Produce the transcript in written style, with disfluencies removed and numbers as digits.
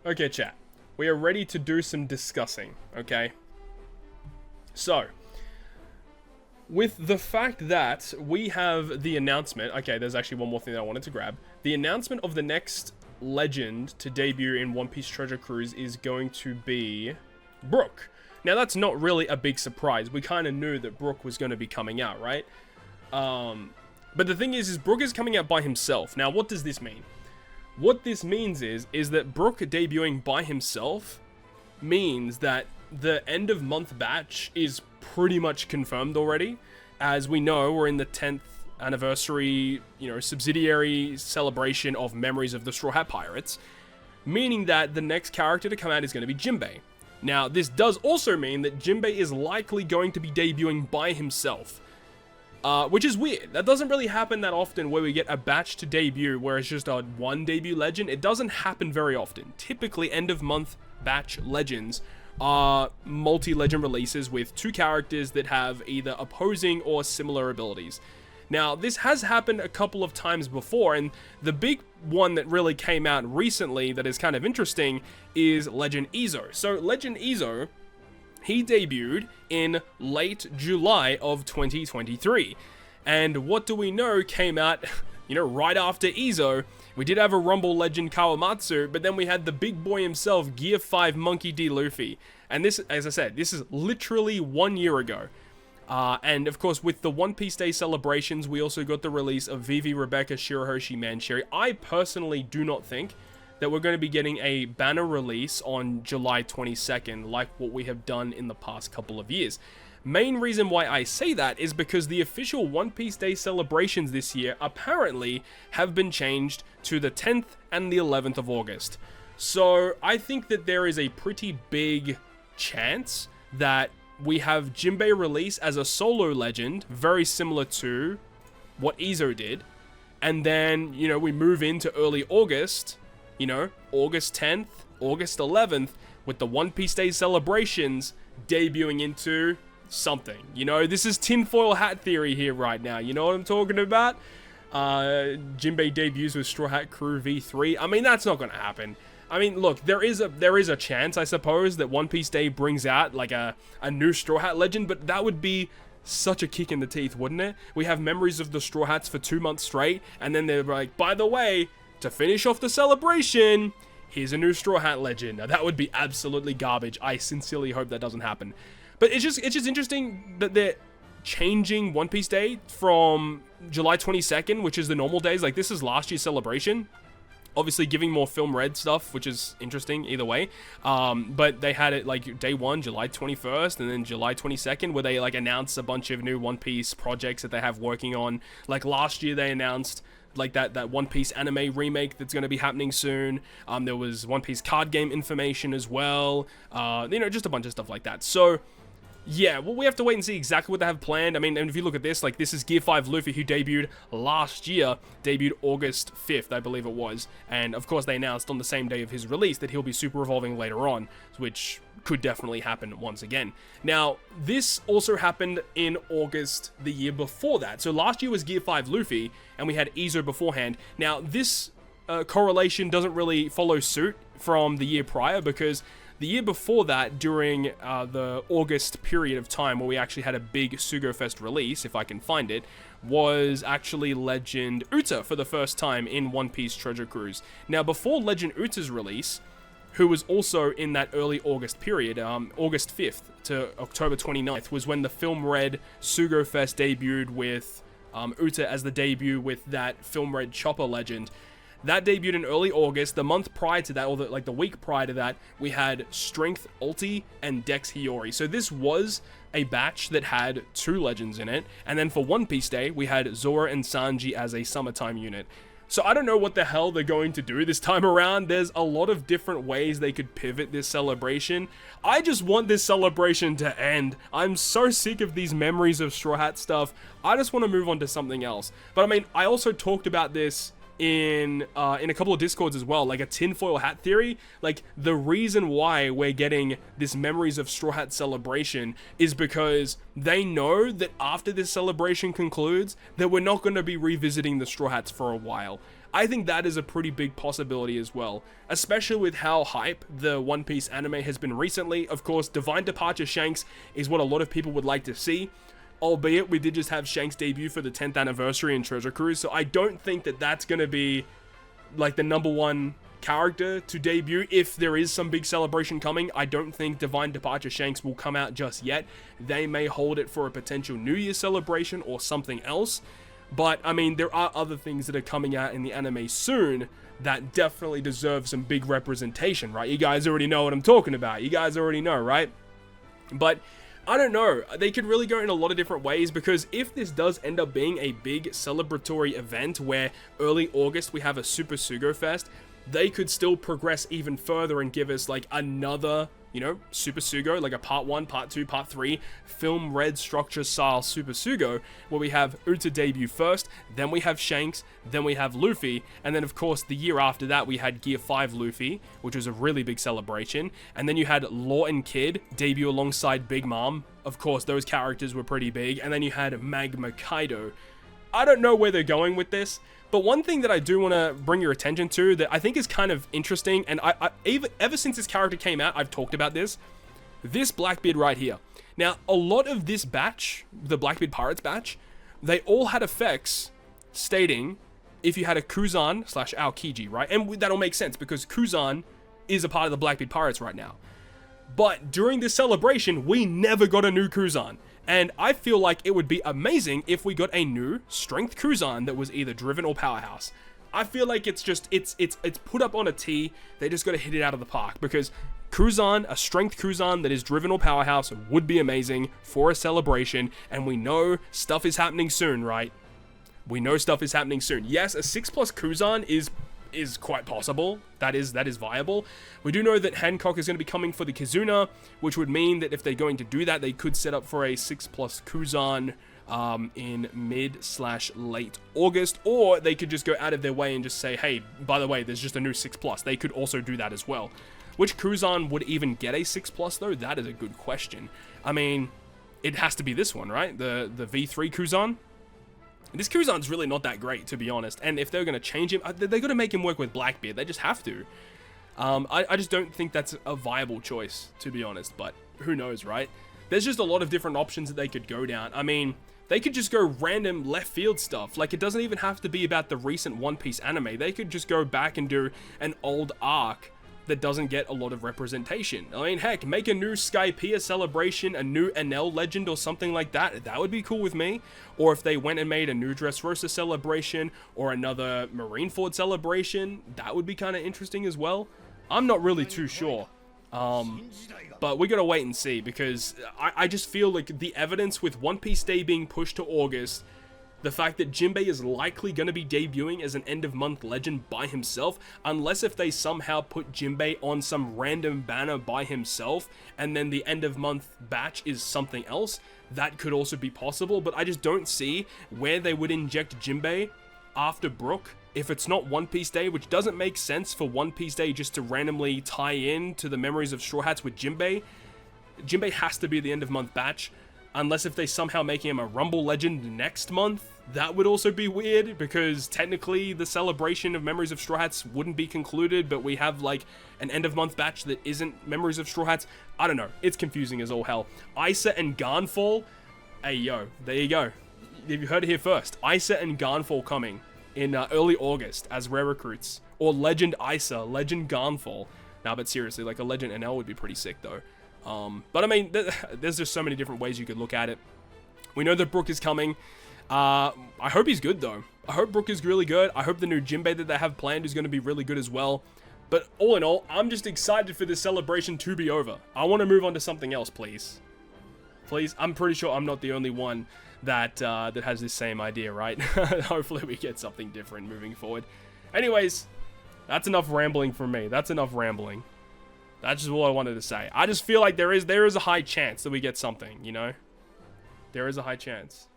Okay, chat. We are ready to do some discussing, okay? So, with the fact that we have the announcement... Okay, there's actually one more thing that I wanted to grab. The announcement of the next legend to debut in One Piece Treasure Cruise is going to be Brook. Now, that's not really a big surprise. We kind of knew that Brook was going to be coming out, right? But the thing is Brook is coming out by himself. Now, what does this mean? What this means is that Brook debuting by himself means that the end of month batch is pretty much confirmed already. As we know, we're in the 10th anniversary, subsidiary celebration of Memories of the Straw Hat Pirates, meaning that the next character to come out is going to be Jinbei. Now, this does also mean that Jinbei is likely going to be debuting by himself. Which is weird. That doesn't really happen that often where we get a batch to debut where it's just a one debut legend. It doesn't happen very often. Typically, end of month batch legends are multi-legend releases with two characters that have either opposing or similar abilities. Now, this has happened a couple of times before, and the big one that really came out recently that is kind of interesting is Legend Izo. So, Legend Izo, he debuted in late July of 2023. And what do we know came out, right after Izo? We did have a Rumble legend Kawamatsu, but then we had the big boy himself, Gear 5 Monkey D. Luffy. And this, as I said, this is literally 1 year ago. And of course, with the One Piece Day celebrations, we also got the release of Vivi, Rebecca, Shirahoshi, Mancherry. I personally do not think that we're going to be getting a banner release on July 22nd, like what we have done in the past couple of years. Main reason why I say that is because the official One Piece Day celebrations this year apparently have been changed to the 10th and the 11th of August. So I think that there is a pretty big chance that we have Jinbei release as a solo legend, very similar to what Izo did. And then, we move into early August, August 10th, August 11th, with the One Piece Day celebrations debuting into something. This is tinfoil hat theory here right now. You know what I'm talking about? Jinbei debuts with Straw Hat Crew V3. I mean, that's not going to happen. I mean, look, there is a chance, I suppose, that One Piece Day brings out, like, a new Straw Hat legend, but that would be such a kick in the teeth, wouldn't it? We have Memories of the Straw Hats for 2 months straight, and then they're like, by the way, to finish off the celebration, here's a new Straw Hat legend. Now, that would be absolutely garbage. I sincerely hope that doesn't happen. But it's just interesting that they're changing One Piece Day from July 22nd, which is the normal days. Like, this is last year's celebration. Obviously giving more film red stuff, which is interesting either way. But they had it like day 1, July 21st, and then July 22nd, where they like announce a bunch of new One Piece projects that they have working on. Like last year, they announced like that One Piece anime remake that's going to be happening soon. There was One Piece card game information as well. Just a bunch of stuff like that. So, yeah, well, we have to wait and see exactly what they have planned. I mean, and if you look at this, like, this is Gear 5 Luffy, who debuted last year, debuted August 5th, I believe it was. And, of course, they announced on the same day of his release that he'll be super evolving later on, which could definitely happen once again. Now, this also happened in August the year before that. So last year was Gear 5 Luffy, and we had Izo beforehand. Now, this correlation doesn't really follow suit from the year prior, because the year before that, during the August period of time where we actually had a big Sugo-Fest release, if I can find it, was actually Legend Uta for the first time in One Piece Treasure Cruise. Now, before Legend Uta's release, who was also in that early August period, August 5th to October 29th, was when the Film Red Sugo-Fest debuted with Uta as the debut with that Film Red Chopper legend. That debuted in early August. The month prior to that, or the week prior to that, we had Strength Ulti and Dex Hiyori. So this was a batch that had 2 legends in it. And then for One Piece Day, we had Zora and Sanji as a summertime unit. So I don't know what the hell they're going to do this time around. There's a lot of different ways they could pivot this celebration. I just want this celebration to end. I'm so sick of these Memories of Straw Hat stuff. I just want to move on to something else. But I mean, I also talked about this in a couple of Discords as well, like a tinfoil hat theory. Like, the reason why we're getting this Memories of Straw Hat celebration is because they know that after this celebration concludes, that we're not going to be revisiting the Straw Hats for a while. I think that is a pretty big possibility as well, especially with how hype the One Piece anime has been recently. Of course, Divine Departure Shanks is what a lot of people would like to see, albeit we did just have Shanks debut for the 10th anniversary in Treasure Cruise, so I don't think that that's going to be like the #1 character to debut. If there is some big celebration coming, I don't think Divine Departure Shanks will come out just yet. They may hold it for a potential New Year celebration or something else. But, I mean, there are other things that are coming out in the anime soon that definitely deserve some big representation, right? You guys already know what I'm talking about. You guys already know, right? But I don't know. They could really go in a lot of different ways, because if this does end up being a big celebratory event where early August we have a Super Sugo-Fest, they could still progress even further and give us like another, you know, Super Sugo, like a part 1, part 2, part 3, film red structure style Super Sugo, where we have Uta debut first, then we have Shanks, then we have Luffy, and then of course the year after that we had Gear 5 Luffy, which was a really big celebration, and then you had Law and Kid debut alongside Big Mom. Of course, those characters were pretty big, and then you had Magma Kaido. I don't know where they're going with this, but one thing that I do want to bring your attention to that I think is kind of interesting, and ever since this character came out, I've talked about this Blackbeard right here. Now, a lot of this batch, the Blackbeard Pirates batch, they all had effects stating if you had a Kuzan / Aokiji, right? And that'll make sense, because Kuzan is a part of the Blackbeard Pirates right now. But during this celebration, we never got a new Kuzan. And I feel like it would be amazing if we got a new strength Kuzan that was either driven or powerhouse. I feel like it's just, it's put up on a tee. They just got to hit it out of the park, because Kuzan, a strength Kuzan that is driven or powerhouse, would be amazing for a celebration. And we know stuff is happening soon, right? We know stuff is happening soon. Yes, a 6+ Kuzan is quite possible. That is viable. We do know that Hancock is going to be coming for the Kizuna, which would mean that if they're going to do that, they could set up for a 6+ Kuzan in mid/late August, or they could just go out of their way and just say, hey, by the way, there's just a new 6+. They could also do that as well. Which Kuzan would even get a 6+ though? That is a good question. I mean, it has to be this one, right? The V3 Kuzan. This Kuzan's really not that great, to be honest. And if they're going to change him, they're going to make him work with Blackbeard. They just have to. I just don't think that's a viable choice, to be honest. But who knows, right? There's just a lot of different options that they could go down. I mean, they could just go random left field stuff. Like, it doesn't even have to be about the recent One Piece anime. They could just go back and do an old arc that doesn't get a lot of representation. I mean, heck, make a new Skypiea celebration, a new NL legend or something like that. That would be cool with me. Or if they went and made a new Dressrosa celebration or another Marineford celebration, that would be kind of interesting as well. I'm not really too sure. But we gotta wait and see, because I just feel like the evidence with One Piece Day being pushed to August, the fact that Jinbei is likely going to be debuting as an end-of-month legend by himself, unless if they somehow put Jinbei on some random banner by himself, and then the end-of-month batch is something else, that could also be possible, but I just don't see where they would inject Jinbei after Brook if it's not One Piece Day, which doesn't make sense for One Piece Day just to randomly tie in to the Memories of Straw Hats with Jinbei. Jinbei has to be the end-of-month batch. Unless if they somehow make him a Rumble legend next month, that would also be weird, because technically the celebration of Memories of Straw Hats wouldn't be concluded, but we have like an end of month batch that isn't Memories of Straw Hats. I don't know. It's confusing as all hell. Isa and Garnfall. Hey, yo, there you go. You heard it here first. Isa and Garnfall coming in early August as rare recruits. Or Legend Isa, Legend Garnfall. Nah, but seriously, like a Legend NL would be pretty sick though. But I mean, there's just so many different ways you could look at it. We know that Brook is coming. I hope he's good though. I hope Brook is really good. I hope the new Jinbei that they have planned is going to be really good as well. But all in all, I'm just excited for this celebration to be over. I want to move on to something else, please. Please. I'm pretty sure I'm not the only one that that has this same idea, right? Hopefully we get something different moving forward. Anyways, that's enough rambling from me. That's enough rambling. That's just all I wanted to say. I just feel like there is a high chance that we get something, you know? There is a high chance.